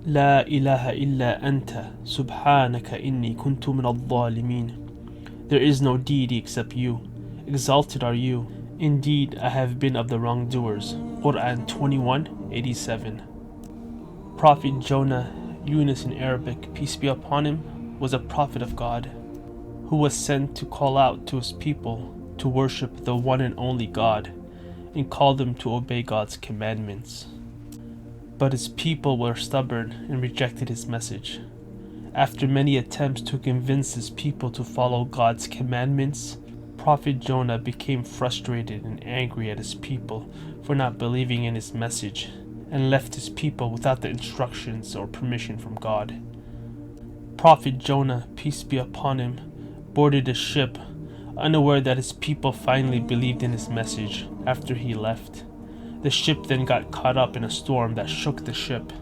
لا إله إلا أنت سبحانك إني كنت من الظالمين. There is no deity except you. Exalted are you. Indeed, I have been of the wrongdoers. Quran 21:87. Prophet Jonah, Yunus in Arabic, peace be upon him, was a prophet of God who was sent to call out to his people to worship the one and only God and call them to obey God's commandments. But his people were stubborn and rejected his message. After many attempts to convince his people to follow God's commandments, Prophet Jonah became frustrated and angry at his people for not believing in his message and left his people without the instructions or permission from God. Prophet Jonah, peace be upon him, boarded a ship, unaware that his people finally believed in his message after he left. The ship then got caught up in a storm that shook the ship.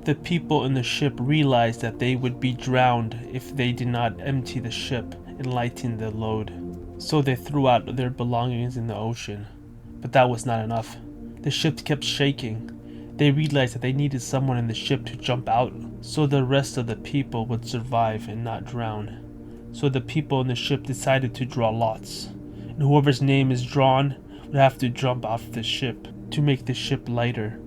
The people in the ship realized that they would be drowned if they did not empty the ship and lighten the load. So they threw out their belongings in the ocean. But that was not enough. The ship kept shaking. They realized that they needed someone in the ship to jump out so the rest of the people would survive and not drown. So the people in the ship decided to draw lots, and whoever's name is drawn would have to jump off the ship to make the ship lighter.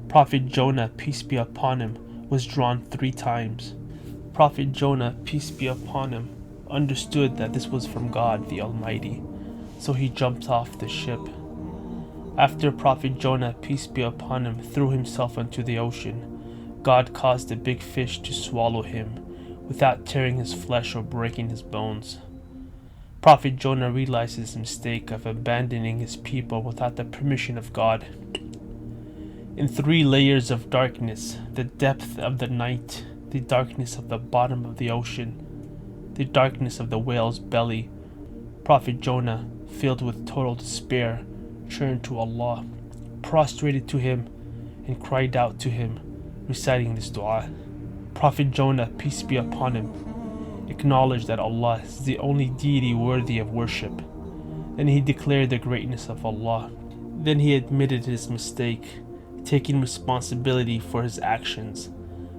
Prophet Jonah, peace be upon him, was drawn 3 times. Prophet Jonah, peace be upon him, understood that this was from God the Almighty, so he jumped off the ship. After Prophet Jonah, peace be upon him, threw himself into the ocean, God caused a big fish to swallow him without tearing his flesh or breaking his bones. Prophet Jonah realized his mistake of abandoning his people without the permission of God. In 3 layers of darkness, the depth of the night, the darkness of the bottom of the ocean, the darkness of the whale's belly, Prophet Jonah, filled with total despair, turned to Allah, prostrated to him, and cried out to him, reciting this dua. Prophet Jonah, peace be upon him, acknowledged that Allah is the only deity worthy of worship. Then he declared the greatness of Allah. Then he admitted his mistake, taking responsibility for his actions.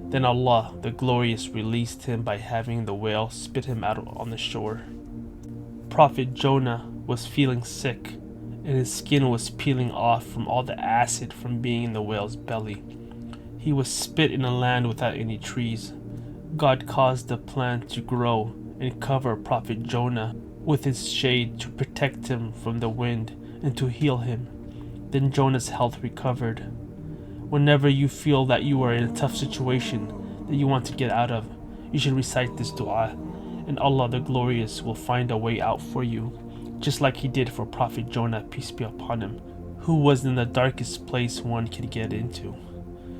Then Allah, the Glorious, released him by having the whale spit him out on the shore. Prophet Jonah was feeling sick, and his skin was peeling off from all the acid from being in the whale's belly. He was spit in a land without any trees. God caused the plant to grow and cover Prophet Jonah with its shade to protect him from the wind and to heal him. Then Jonah's health recovered. Whenever you feel that you are in a tough situation that you want to get out of, you should recite this dua, and Allah the Glorious will find a way out for you, just like he did for Prophet Jonah, peace be upon him, who was in the darkest place one could get into.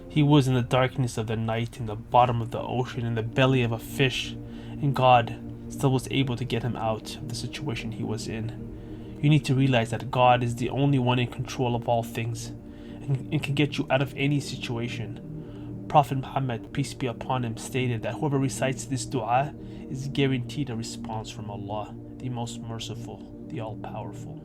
He was in the darkness of the night, in the bottom of the ocean, in the belly of a fish, and God still was able to get him out of the situation he was in. You need to realize that God is the only one in control of all things, and can get you out of any situation. Prophet Muhammad, peace be upon him, stated that whoever recites this dua is guaranteed a response from Allah, the most merciful, the all-powerful.